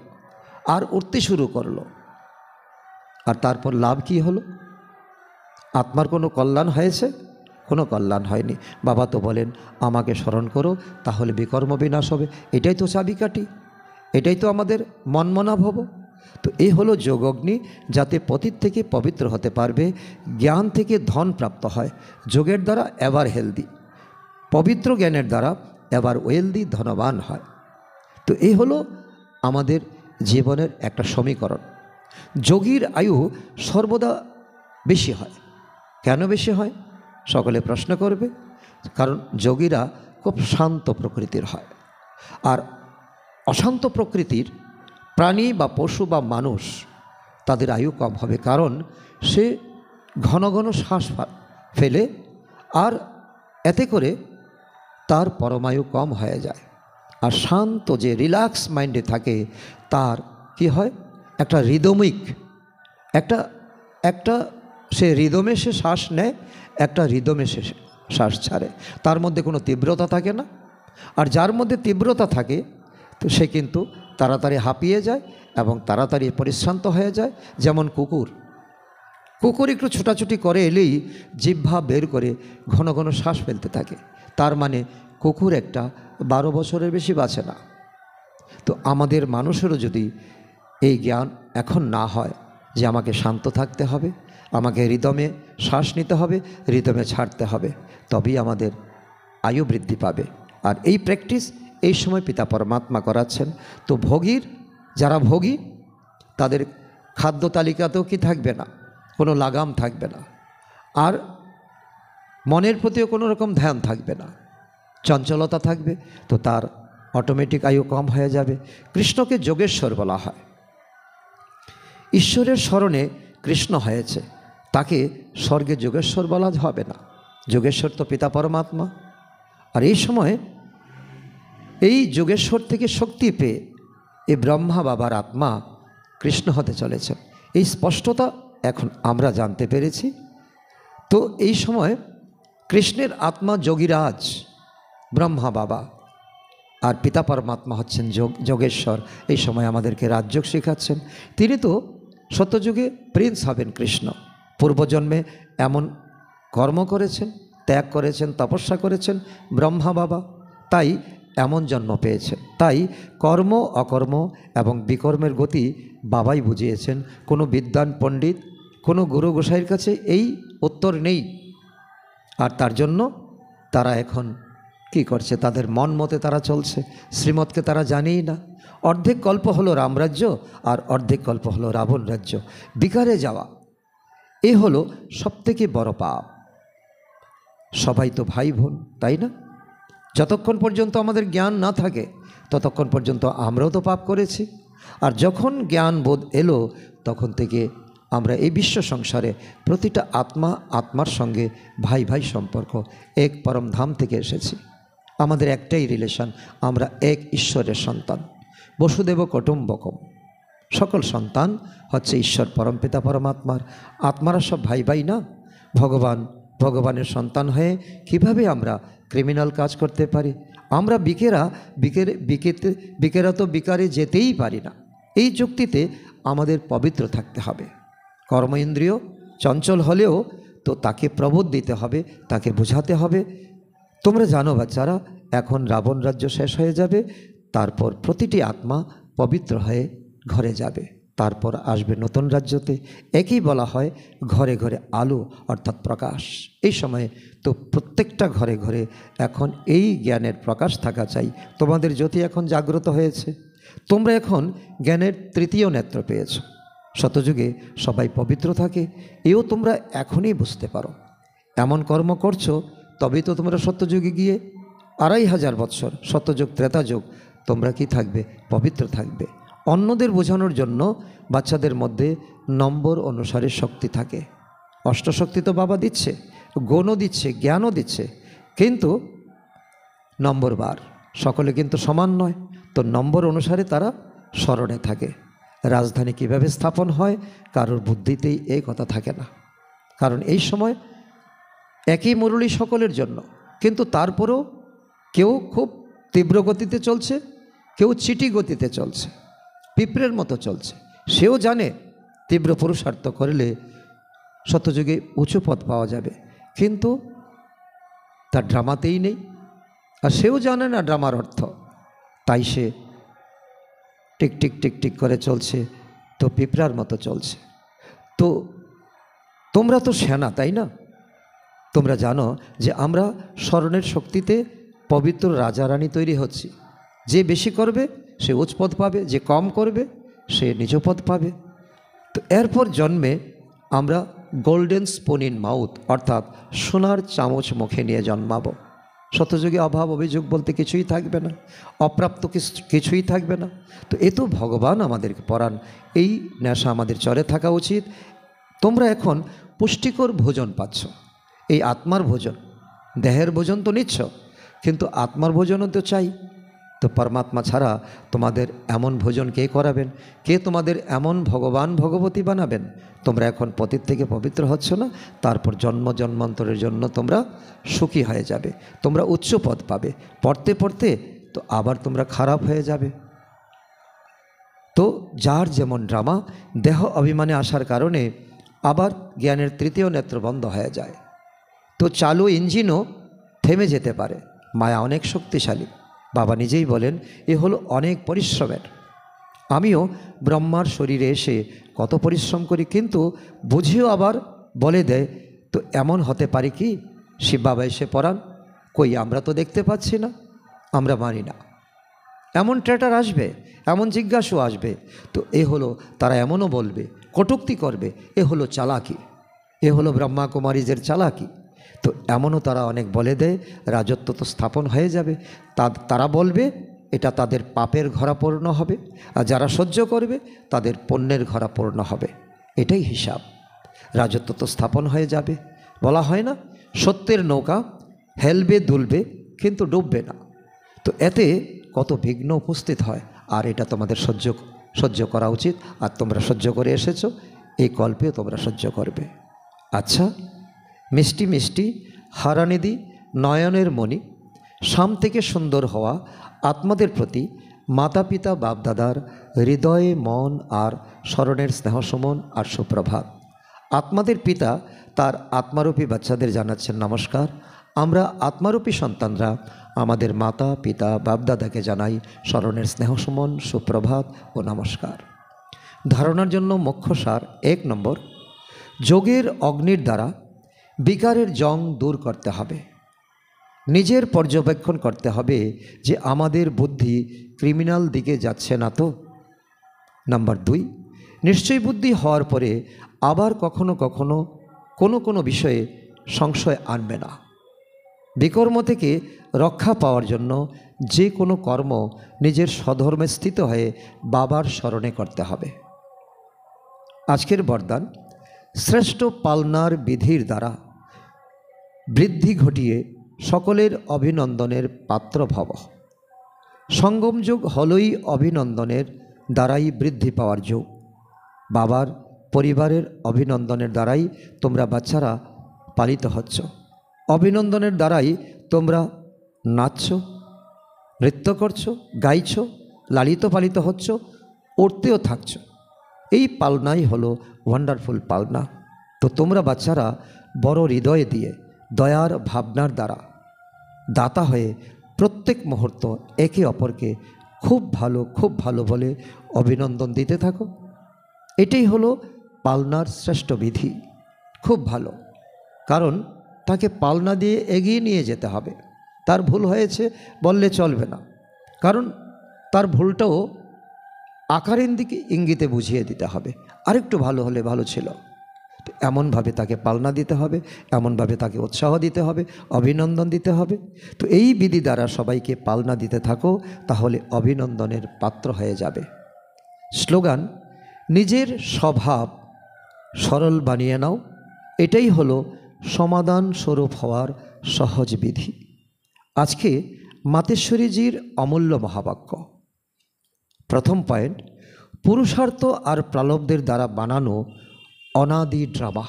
আর উঠতে শুরু করলো, আর তারপর লাভ কি হলো? আত্মার কোনো কল্যাণ হয়েছে? কোনো কল্যাণ হয়নি। বাবা তো বলেন আমাকে স্মরণ করো, তাহলে বিকর্ম বিনাশ হবে। এটাই তো চাবিকাঠি, এটাই তো আমাদের মনমনা ভব। তো এই হলো যোগগ্নি, যাতে পতিত থেকে পবিত্র হতে পারবে, জ্ঞান থেকে ধন প্রাপ্ত হয়। যোগের দ্বারা এবার হেলদি, পবিত্র জ্ঞানের দ্বারা এবার ওয়েলদি, ধনবান হয়। তো এই হলো আমাদের জীবনের একটা সমীকরণ। যোগীর আয়ু সর্বদা বেশি হয়। কেন বেশি হয় সকলে প্রশ্ন করবে? কারণ যোগীরা খুব শান্ত প্রকৃতির হয়, আর অশান্ত প্রকৃতির প্রাণী বা পশু বা মানুষ তাদের আয়ু কম হবে, কারণ সে ঘন ঘন শ্বাস ফেলে, আর এতে করে তার পরমায়ু কম হয়ে যায়। আর শান্ত যে রিল্যাক্স মাইন্ডে থাকে তার কি হয়, একটা রিদমিক একটা একটা সে রিদমে সে শ্বাস নেয়, একটা রিদমে সে শ্বাস ছাড়ে, তার মধ্যে কোনো তীব্রতা থাকে না। আর যার মধ্যে তীব্রতা থাকে তো সে কিন্তু তাড়াতাড়ি হাঁপিয়ে যায় এবং তাড়াতাড়ি পরিশ্রান্ত হয়ে যায়। যেমন কুকুর একটু ছোটাছুটি করে এলেই জিহ্বা বের করে ঘন ঘন শ্বাস ফেলতে থাকে, তার মানে কুকুর একটা 12 বছরের বেশি বাঁচে না। তো আমাদের মানুষেরও যদি এই জ্ঞান এখন না হয় যে আমাকে শান্ত থাকতে হবে, আমাকে রিদমে শ্বাস নিতে হবে, রিদমে ছাড়তে হবে, তবেই আমাদের আয়ু বৃদ্ধি পাবে। আর এই প্র্যাকটিস এই সময় পিতা পরমাত্মা করাচ্ছেন। তো যারা ভোগী তাদের খাদ্য তালিকাতেও কি থাকবে না, কোনো লাগাম থাকবে না, আর মনের প্রতিও কোনো রকম ধ্যান থাকবে না, চঞ্চলতা থাকবে, তো তার অটোমেটিক আয়ু কম হয়ে যাবে। কৃষ্ণকে যোগেশ্বর বলা হয়। ঈশ্বরের স্মরণে কৃষ্ণ হয়েছে, তাকে স্বর্গে যোগেশ্বর বলা হবে না। যোগেশ্বর তো পিতা পরমাত্মা। আর এই সময় এই যোগেশ্বর থেকে শক্তি পেয়ে এই ব্রহ্মা বাবার আত্মা কৃষ্ণ হতে চলেছে, এই স্পষ্টতা এখন আমরা জানতে পেরেছি। তো এই সময় কৃষ্ণের আত্মা যোগীরাজ ব্রহ্মা বাবা, আর পিতা পরমাত্মা হচ্ছেন যোগেশ্বর। এই সময় আমাদেরকে রাজযোগ শেখাচ্ছেন। তিনি তো সত্যযুগে প্রিন্স হবেন কৃষ্ণ। পূর্বজন্মে এমন কর্ম করেছেন, ত্যাগ করেছেন, তপস্যা করেছেন ব্রহ্মা বাবা, তাই এমন জন্ম পেয়েছেন। তাই কর্ম অকর্ম এবং বিকর্মের গতি বাবাই বুঝিয়েছেন। কোনো বিদ্বান পণ্ডিত, কোনো গুরু গোসাইয়ের কাছে এই উত্তর নেই। আর তার জন্য তারা এখন কি করছে, তাদের মন মতে তারা চলছে, শ্রীমতকে তারা জানেই না। অর্ধেক কল্প হলো রামরাজ্য আর অর্ধেক কল্প হলো রাবণ রাজ্য। বিকারে যাওয়া এ হলো সবথেকে বড় পাপ। সবাই তো ভাই বোন, তাই না? যতক্ষণ পর্যন্ত আমাদের জ্ঞান না থাকে ততক্ষণ পর্যন্ত আমরাও তো পাপ করেছি। আর যখন জ্ঞান বোধ এলো তখন থেকে আমরা এই বিশ্ব সংসারে প্রতিটা আত্মার সঙ্গে ভাই ভাই সম্পর্ক, এক পরম ধাম থেকে এসেছি। আমাদের একটাই রিলেশন, আমরা এক ঈশ্বরের সন্তান। বসুদেব কুটুম্বকম, সকল সন্তান হচ্ছে ঈশ্বর পরমপিতা পরমাত্মার। আত্মারা সব ভাই ভাই না? ভগবানের সন্তান হয়ে কিভাবে আমরা ক্রিমিনাল কাজ করতে পারি? আমরা বিকেরা তো বিকারে যেতেই পারি না। এই যুক্তিতে আমাদের পবিত্র থাকতে হবে। কর্ম ইন্দ্রিয় চঞ্চল হলেও তো তাকে প্রবোধ দিতে হবে, তাকে বোঝাতে হবে। তোমরা জানো বাচ্চারা, এখন রাবণ রাজ্য শেষ হয়ে যাবে, তারপর প্রতিটি আত্মা পবিত্র হয়ে ঘরে যাবে, তারপর আসবে নতুন রাজ্যতে। একই বলা হয় ঘরে ঘরে আলো অর্থাৎ প্রকাশ। এই সময়ে তো প্রত্যেকটা ঘরে ঘরে এখন এই জ্ঞানের প্রকাশ থাকা চাই। তোমাদের জ্যোতি এখন জাগ্রত হয়েছে, তোমরা এখন জ্ঞানের তৃতীয় নেত্র পেয়েছ। শতযুগে সবাই পবিত্র থাকে, এও তোমরা এখনই বুঝতে পারো। এমন কর্ম করছো তবেই তো তোমরা সত্যযুগে গিয়ে 2500 বৎসর সত্যযুগ ত্রেতাযুগ তোমরা কি থাকবে? পবিত্র থাকবে। অন্যদের বোঝানোর জন্য বাচ্চাদের মধ্যে নম্বর অনুসারে শক্তি থাকে। অষ্টশক্তি তো বাবা দিচ্ছে, গুণও দিচ্ছে, জ্ঞানও দিচ্ছে, কিন্তু নম্বর বার সকলে কিন্তু সমান নয়। তো নম্বর অনুসারে তারা স্মরণে থাকে। রাজধানী কিভাবে স্থাপন হয় কারোর বুদ্ধিতেই এই কথা থাকে না, কারণ এই সময় একই মুরলি সকলের জন্য, কিন্তু তারপরেও কেউ খুব তীব্র গতিতে চলছে, কেউ চিটি গতিতে চলছে, পিঁপড়ের মতো চলছে। সেও জানে তীব্র পুরুষার্থ করলে সত্যযুগে উঁচু পথ পাওয়া যাবে, কিন্তু তার ড্রামাতেই নেই। আর সেও জানে না ড্রামার অর্থ, তাই সে টিক টিক টিক টিক করে চলছে, তো পিঁপড়ার মতো চলছে। তো তোমরা তো সেনা, তাই না? তোমরা জানো যে আমরা স্মরণের শক্তিতে পবিত্র রাজা রানী তৈরি হচ্ছি। যে বেশি করবে সে উচ্চ পদ পাবে, যে কম করবে সে নিজ পদ পাবে। তো এরপর জন্মে আমরা গোল্ডেন স্পুন ইন মাউথ অর্থাৎ সোনার চামচ মুখে নিয়ে জন্মাবো। শতযুগে অভাব অভিযোগ বলতে কিছুই থাকবে না, অপ্রাপ্ত কিছুই থাকবে না। তো এ তো ভগবান আমাদেরকে পড়ান, এই নেশা আমাদের চরে থাকা উচিত। তোমরা এখন পুষ্টিকর ভোজন পাচ্ছ, এই আত্মার ভোজন, দেহের ভোজন তো নিচ্ছ, কিন্তু আত্মার ভোজনও তো চাই। তো পরমাত্মা ছাড়া তোমাদের এমন ভোজন কে করাবেন? কে তোমাদের এমন ভগবান ভগবতী বানাবেন? তোমরা এখন পতিত থেকে পবিত্র হচ্ছ না, তারপর জন্ম জন্মান্তরের জন্য তোমরা সুখী হয়ে যাবে, তোমরা উচ্চ পদ পাবে, পড়তে পড়তে তো আবার তোমরা খারাপ হয়ে যাবে। তো যার যেমন ড্রামা, দেহ অভিমানে আসার কারণে আবার জ্ঞানের তৃতীয় নেত্র বন্ধ হয়ে যায়। তো চালু ইঞ্জিনও থেমে যেতে পারে। মায়া অনেক শক্তিশালী। বাবা নিজেই বলেন এ হলো অনেক পরিশ্রমের। আমিও ব্রহ্মার শরীরে এসে কত পরিশ্রম করি, কিন্তু বুঝিও আবার বলে দেয় তো এমন হতে পারে কি শিব বাবা এসে পড়ান, কই আমরা তো দেখতে পাচ্ছি না, আমরা মানি না। এমন ট্রেটার আসবে, এমন জিজ্ঞাসু আসবে। তো এ হলো, তারা এমনও বলবে, কটূক্তি করবে, এ হলো চালাকি, এ হলো ব্রহ্মা কুমারীদের চালাকি। তো এমনও তারা অনেক বলে দেয়, রাজত্ব তো স্থাপন হয়ে যাবে। তারা বলবে এটা তাদের পাপের ঘরা পূর্ণ হবে, আর যারা সহ্য করবে তাদের পুণ্যের ঘরা পূর্ণ হবে। এটাই হিসাব। রাজত্ব তো স্থাপন হয়ে যাবে। বলা হয় না, সত্যের নৌকা হেলবে দুলবে কিন্তু ডুববে না। তো এতে কত বিঘ্ন উপস্থিত হয়, আর এটা তোমাদের সহ্য করা উচিত। আর তোমরা সহ্য করে এসেছো, এই কল্পেও তোমরা সহ্য করবে। আচ্ছা, মিষ্টি মিষ্টি হারানিধি নয়নের মণি, শাম থেকে সুন্দর হওয়া আত্মাদের প্রতি মাতা পিতা বাপদাদার হৃদয়ে মন আর স্মরণের স্নেহসমন আর সুপ্রভাত। আত্মাদের পিতা তার আত্মারূপী বাচ্চাদের জানাচ্ছেন নমস্কার। আমরা আত্মারূপী সন্তানরা আমাদের মাতা পিতা বাপদাদাকে জানাই স্মরণের স্নেহসমন, সুপ্রভাত ও নমস্কার। ধারণার জন্য মুখ্য সার: 1 নম্বর, যোগের অগ্নির দ্বারা বিকারের জং দূর করতে হবে। নিজের পর্যবেক্ষণ করতে হবে যে আমাদের বুদ্ধি ক্রিমিনাল দিকে যাচ্ছে না তো। নাম্বার 2, নিশ্চয় বুদ্ধি হওয়ার পরে আবার কখনো কখনো কোনো বিষয়ে সংশয় আনবে না। বিকর্ম থেকে রক্ষা পাওয়ার জন্য যে কোনো কর্ম নিজের স্বধর্মে স্থিত হয়ে বাবার স্মরণে করতে হবে। আজকের বরদান: শ্রেষ্ঠ পালনার বিধির দ্বারা বৃদ্ধি ঘটিয়ে সকলের অভিনন্দনের পাত্র ভব। সঙ্গম যুগ হলই অভিনন্দনের দ্বারাই বৃদ্ধি পাওয়ার যুগ। বাবার পরিবারের অভিনন্দনের দ্বারাই তোমরা বাচ্চারা পালিত হচ্ছ। অভিনন্দনের দ্বারাই তোমরা নাচছ, নৃত্য করছো, গাইছ, লালিত পালিত হচ্ছ, উঠতেও থাকছ। এই পালনাই হলো ওয়ান্ডারফুল পালনা। তো তোমরা বাচ্চারা বড় হৃদয় দিয়ে দয়ার ভাবনার দ্বারা দাতা হয়ে প্রত্যেক মুহূর্ত একে অপরকে খুব ভালো বলে অভিনন্দন দিতে থাকো। এটাই হলো পালনার শ্রেষ্ঠ বিধি। খুব ভালো, কারণ তাকে পালনা দিয়ে এগিয়ে নিয়ে যেতে হবে। তার ভুল হয়েছে বললে চলবে না, কারণ তার ভুলটাও আকারের দিকে ইঙ্গিতে বুঝিয়ে দিতে হবে, আরেকটু ভালো হলে ভালো ছিল। তো এমনভাবে তাকে পালনা দিতে হবে, এমনভাবে তাকে উৎসাহ দিতে হবে, অভিনন্দন দিতে হবে। তো এই বিধি দ্বারা সবাইকে পালনা দিতে থাকো, তাহলে অভিনন্দনের পাত্র হয়ে যাবে। স্লোগান: নিজের স্বভাব সরল বানিয়ে নাও। এটাই হলো সমাধান স্বরূপ হওয়ার সহজ বিধি। আজকে মাতেশ্বরীজির অমূল্য মহাবাক্য। প্রথম পয়েন্ট: পুরুষার্থ আর প্রালব্ধের দ্বারা বানানো অনাদি ড্রামা।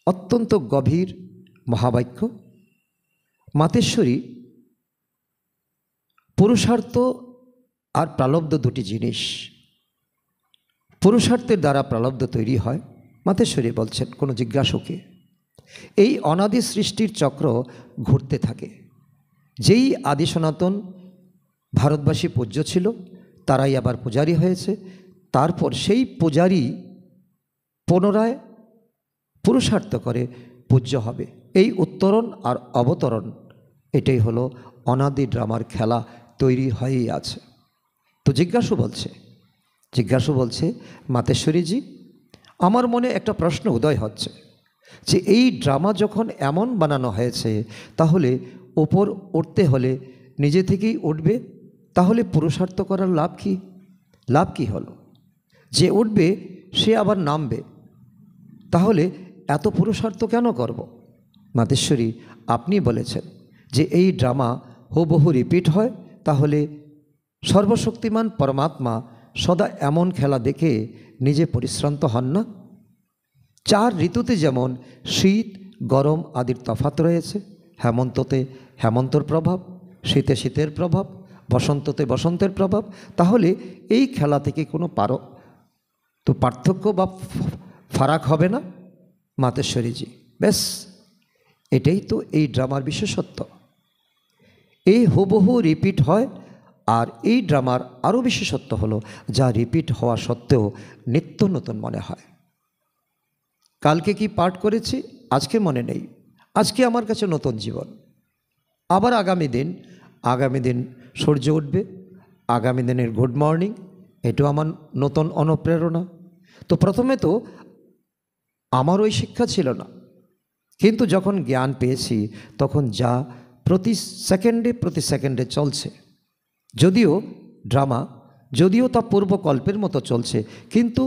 অত্যন্ত গভীর মহাবাক্য। মাতেশ্বরী পুরুষার্থ আর প্রালব্ধ দুটি জিনিস। পুরুষার্থের দ্বারা প্রালব্ধ তৈরি হয়। মাতেশ্বরী বলছেন কোনো জিজ্ঞাসুকে, এই অনাদি সৃষ্টির চক্র ঘুরতে থাকে। যেই আদি সনাতন ভারতবাসী পূজ্য ছিল, তারাই আবার পূজারী হয়েছে। তারপর সেই পূজারী পুনরায় পুরুষার্থ করে পূজ্য হবে। এই উত্তরণ আর অবতরণ, এটাই হলো অনাদি ড্রামার খেলা তৈরি হয়েই আছে। তো জিজ্ঞাসু বলছে মাতেশ্বরীজি, আমার মনে একটা প্রশ্ন উদয় হচ্ছে যে এই ড্রামা যখন এমন বানানো হয়েছে, তাহলে ওপর উঠতে হলে নিজে থেকেই উঠবে, তাহলে পুরুষার্থ করার লাভ কি হলো? যে উঠবে সে আবার নামবে, তাহলে এত পুরুষার্থ কেন করব? মাতেশ্বরী, আপনি বলেছেন যে এই ড্রামা হুবহু রিপিট হয়, তাহলে সর্বশক্তিমান পরমাত্মা সদা এমন খেলা দেখে নিজে পরিশ্রান্ত হন না। 4 ঋতুতে যেমন শীত গরম আদির তফাৎ রয়েছে, হেমন্ততে হেমন্তর প্রভাব, শীতে শীতের প্রভাব, বসন্ততে বসন্তের প্রভাব, তাহলে এই খেলা থেকে কোনো পার্থক্য বা ফারাক হবে না মাতেশ্বরীজি। ব্যাস, এটাই তো এই ড্রামার বিশেষত্ব। এই হুবহু রিপিট হয়। আর এই ড্রামার আরও বিশেষত্ব হলো, যা রিপিট হওয়া সত্ত্বেও নিত্য নতুন মনে হয়। কালকে কি পাঠ করেছি আজকে মনে নেই, আজকে আমার কাছে নতুন জীবন। আবার আগামী দিন সূর্য উঠবে, আগামী দিনের গুড মর্নিং, এটাও আমার নতুন অনুপ্রেরণা। তো প্রথমে তো আমার ওই শিক্ষা ছিল না, কিন্তু যখন জ্ঞান পেয়েছি তখন যা প্রতি সেকেন্ডে চলছে, যদিও ড্রামা, যদিও তা পূর্বকল্পের মতো চলছে, কিন্তু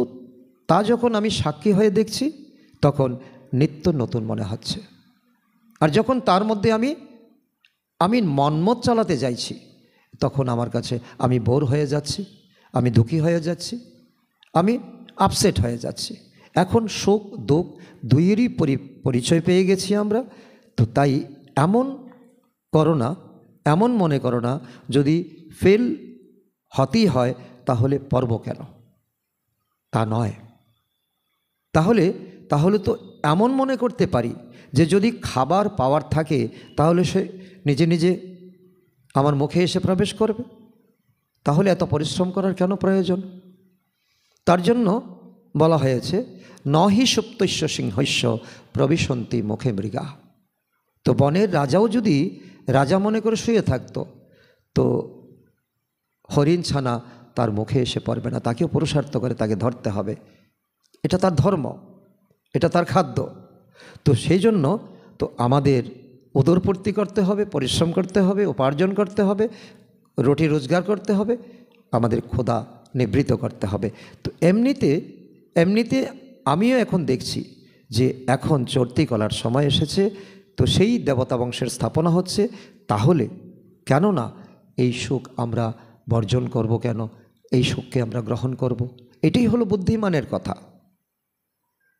তা যখন আমি সাক্ষী হয়ে দেখছি তখন নিত্য নতুন মনে হচ্ছে। আর যখন তার মধ্যে আমি মনমত চালাতে যাইছি, তখন আমার কাছে আমি বোর হয়ে যাচ্ছি, আমি দুঃখী হয়ে যাচ্ছি, আমি আপসেট হয়ে যাচ্ছি। এখন সুখ দুঃখ দুইয়েরই পরিচয় পেয়ে গেছি আমরা। তো তাই এমন মনে করো না, যদি ফেল হতেই হয় তাহলে পর্ব কেন, তা নয়। তাহলে তো এমন মনে করতে পারি যে যদি খাবার পাওয়ার থাকে তাহলে সে নিজে নিজে আমার মুখে এসে প্রবেশ করবে, তাহলে এত পরিশ্রম করার কেন প্রয়োজন? তার জন্য বলা হয়েছে নহি সুপ্তস্য সিংহস্য প্রবিশন্তি মুখে মৃগা। তো বনের রাজাও যদি রাজা মনে করে শুয়ে থাকতো, তো হরিণ ছানা তার মুখে এসে পড়বে না, তাকেও পুরুষার্থ করে তাকে ধরতে হবে। এটা তার ধর্ম, এটা তার খাদ্য। তো সেই জন্য তো আমাদের উদরপূর্তি করতে হবে, পরিশ্রম করতে হবে, উপার্জন করতে হবে, রুটি রোজগার করতে হবে, আমাদের ক্ষুধা নিবৃত্ত করতে হবে। তো এমনিতে আমিও এখন দেখছি যে এখন চর্তি কলার সময় এসেছে, তো সেই দেবতা বংশের স্থাপনা হচ্ছে। তাহলে কেন না এই সুখ আমরা বর্জন করব, কেন এই সুখকে আমরা গ্রহণ করব? এটাই হলো বুদ্ধিমানের কথা।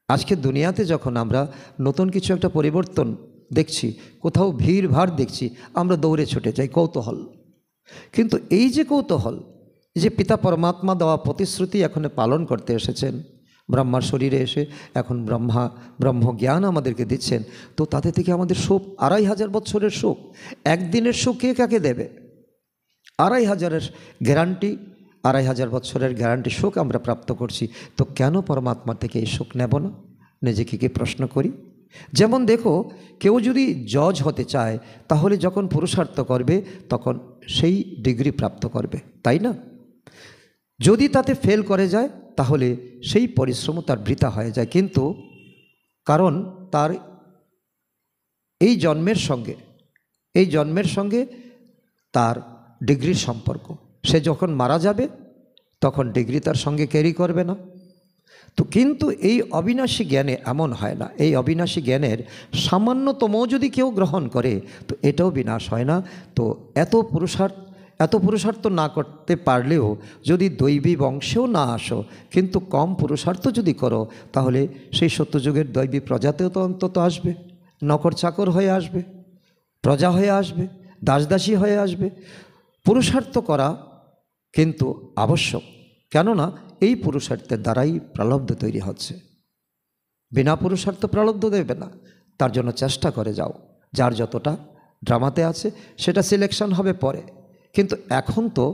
আজকে দুনিয়াতে যখন আমরা নতুন কিছু একটা পরিবর্তন দেখছি, কোথাও ভিড় ভাড় দেখছি, আমরা দৌড়ে ছুটে যাই, কৌতূহল। কিন্তু এই যে কৌতূহল, যে পিতা পরমাত্মা দেওয়া প্রতিশ্রুতি এখন পালন করতে এসেছেন, ব্রহ্মার শরীরে এসে এখন ব্রহ্মজ্ঞান আমাদেরকে দিচ্ছেন, তো তাতে থেকে আমাদের সুখ 2500 বছরের সুখ, একদিনের সুখ কে কাকে দেবে? 2500 গ্যারান্টি, 2500 বছরের গ্যারান্টি সুখ আমরা প্রাপ্ত করছি। তো কেন পরমাত্মা থেকে এই সুখ নেব না? নিজেকে কি প্রশ্ন করি। যেমন দেখো, কেউ যদি জজ হতে চায় তাহলে যখন পুরুষার্থ করবে তখন সেই ডিগ্রি প্রাপ্ত করবে, তাই না? যদি তাতে ফেল করে যায় তাহলে সেই পরিশ্রম তার বৃথা হয়ে যায়। কিন্তু কারণ তার এই জন্মের সঙ্গে তার ডিগ্রির সম্পর্ক, সে যখন মারা যাবে তখন ডিগ্রি তার সঙ্গে ক্যারি করবে না। তো কিন্তু এই অবিনাশী জ্ঞানে এমন হয় না। এই অবিনাশী জ্ঞানের সামান্যতম যদি কেউ গ্রহণ করে তো এটাও বিনাশ হয় না। তো এত পুরুষার্থ না করতে পারলেও যদি দৈবী বংশেও না আসো, কিন্তু কম পুরুষার্থ যদি করো, তাহলে সেই সত্যযুগের দৈবী প্রজাতেও তো অন্তত আসবে, নকর চাকর হয়ে আসবে, প্রজা হয়ে আসবে, দাসদাসী হয়ে আসবে। পুরুষার্থ করা কিন্তু আবশ্যক, কেননা এই পুরুষার্থের দ্বারাই প্রালব্ধ তৈরি হচ্ছে। বিনা পুরুষার্থ প্রালব্ধ দেবে না। তার জন্য চেষ্টা করে যাও, যার যতটা ড্রামাতে আছে সেটা সিলেকশন হবে পরে, কিন্তু এখন তো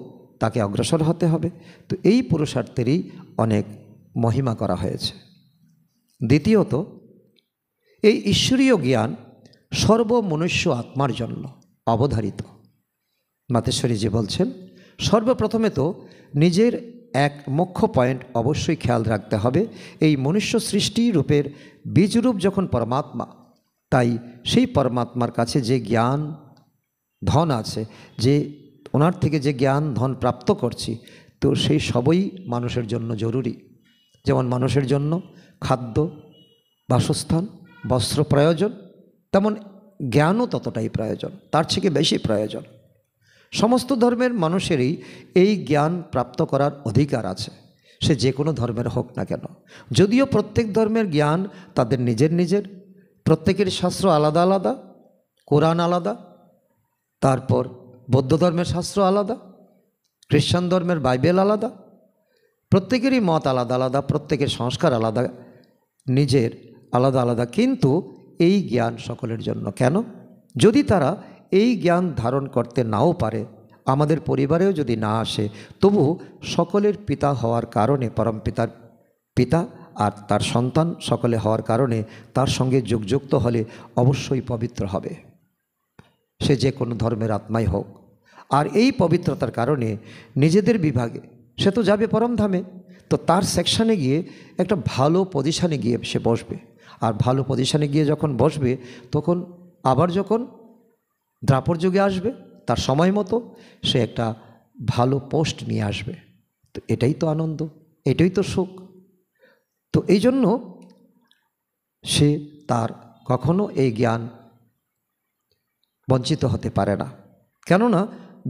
তাকে অগ্রসর হতে হবে। তো এই পুরুষার্থেরই অনেক মহিমা করা হয়েছে। দ্বিতীয়ত, এই ঈশ্বরীয় জ্ঞান সর্বমনুষ্য আত্মার জন্য অবধারিত। মাতেশ্বরীজি বলছেন, সর্বপ্রথমে তো নিজের এক মুখ্য পয়েন্ট অবশ্যই খেয়াল রাখতে হবে। এই মনুষ্য সৃষ্টি রূপের বীজরূপ যখন পরমাত্মা, তাই সেই পরমাত্মার কাছে যে জ্ঞান ধন আছে, যে ওনার থেকে যে জ্ঞান ধন প্রাপ্ত করছি, তো সেই সবই মানুষের জন্য জরুরি। যেমন মানুষের জন্য খাদ্য, বাসস্থান, বস্ত্র প্রয়োজন, তেমন জ্ঞানও ততটাই প্রয়োজন, তার থেকে বেশি প্রয়োজন। সমস্ত ধর্মের মানুষেরই এই জ্ঞান প্রাপ্ত করার অধিকার আছে, সে যে কোনো ধর্মের হোক না কেন। যদিও প্রত্যেক ধর্মের জ্ঞান তাদের নিজের নিজের, প্রত্যেকের শাস্ত্র আলাদা আলাদা, কোরআন আলাদা, তারপর বৌদ্ধ ধর্মের শাস্ত্র আলাদা, খ্রিস্টান ধর্মের বাইবেল আলাদা, প্রত্যেকেরই মত আলাদা আলাদা, প্রত্যেকের সংস্কার আলাদা, নিজের আলাদা আলাদা, কিন্তু এই জ্ঞান সকলের জন্য। কেন? যদি তারা এই জ্ঞান ধারণ করতে নাও পারে, আমাদের পরিবারেও যদি না আসে, তবু সকলের পিতা হওয়ার কারণে, পরম পিতার পিতা আর তার সন্তান সকলে হওয়ার কারণে তার সঙ্গে যুক্ত হলে অবশ্যই পবিত্র হবে, সে যে কোনো ধর্মের আত্মাই হোক। আর এই পবিত্রতার কারণে নিজেদের বিভাগে সে তো যাবে পরমধামে, তো তার সেকশানে গিয়ে একটা ভালো পজিশানে গিয়ে সে বসবে। আর ভালো পজিশানে গিয়ে যখন বসবে, তখন আবার যখন দ্রাপর যুগে আসবে, তার সময় মতো সে একটা ভালো পোস্ট নিয়ে আসবে। তো এটাই তো আনন্দ, এটাই তো সুখ। তো এই জন্য সে তার কখনো এই জ্ঞান বঞ্চিত হতে পারে না। কেননা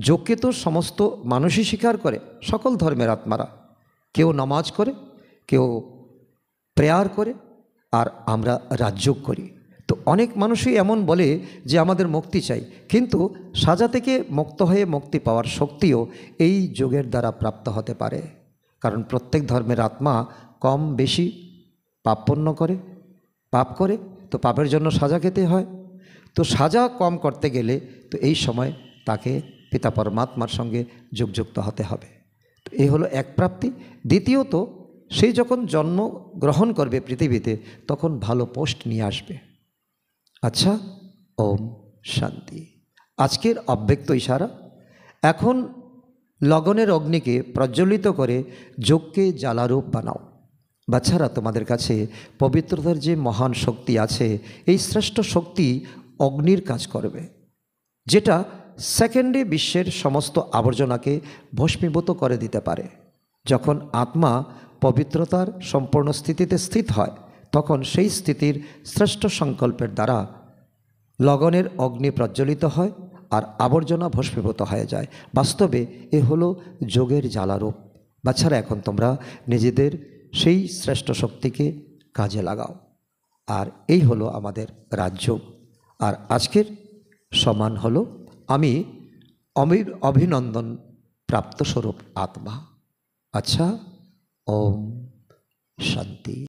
যোগকে তো সমস্ত মানুষই স্বীকার করে, সকল ধর্মের আত্মারা। কেউ নামাজ করে, কেউ প্রেয়ার করে, আর আমরা রাজযোগ করি। তো অনেক মানুষই এমন বলে যে আমাদের মুক্তি চাই, কিন্তু সাজা থেকে মুক্ত হয়ে মুক্তি পাওয়ার শক্তিও এই যোগের দ্বারা প্রাপ্ত হতে পারে। কারণ প্রত্যেক ধর্মের আত্মা কম বেশি পাপপূর্ণ করে, পাপ করে, তো পাপের জন্য সাজা খেতে হয়। তো সাজা কম করতে গেলে তো এই সময় তাকে পিতা পরমাত্মার সঙ্গে যুক্ত হতে হবে। তো এই হলো এক প্রাপ্তি। দ্বিতীয়ত, সেই যখন জন্ম গ্রহণ করবে পৃথিবীতে, তখন ভালো পোস্ট নিয়ে আসবে। আচ্ছা, ওম শান্তি। আজকের অব্যক্ত ইশারা, এখন লগনের অগ্নিকে প্রজ্বলিত করে যোগকে জ্বালারূপ বানাও। বাচ্চারা, তোমাদের কাছে পবিত্রতার যে মহান শক্তি আছে, এই শ্রেষ্ঠ শক্তি অগ্নির কাজ করবে, যেটা সেকেন্ডে বিশ্বের সমস্ত আবর্জনাকে ভস্মীভূত করে দিতে পারে। যখন আত্মা পবিত্রতার সম্পূর্ণ স্থিতিতে স্থিত হয়, তখন সেই স্থিতির শ্রেষ্ঠ সংকল্পের দ্বারা লগনের অগ্নি প্রজ্বলিত হয় আর আবর্জনা ভস্মীভূত হয়ে যায়। বাস্তবে এ হলো যোগের জ্বালারূপ। বাচ্চারা, এখন তোমরা নিজেদের সেই শ্রেষ্ঠ শক্তিকে কাজে লাগাও। আর এই হলো আমাদের রাজযোগ। আর আজকের সমান হলো আমি অভিনন্দন প্রাপ্ত স্বরূপ আত্মা। আচ্ছা, ওম শান্তি।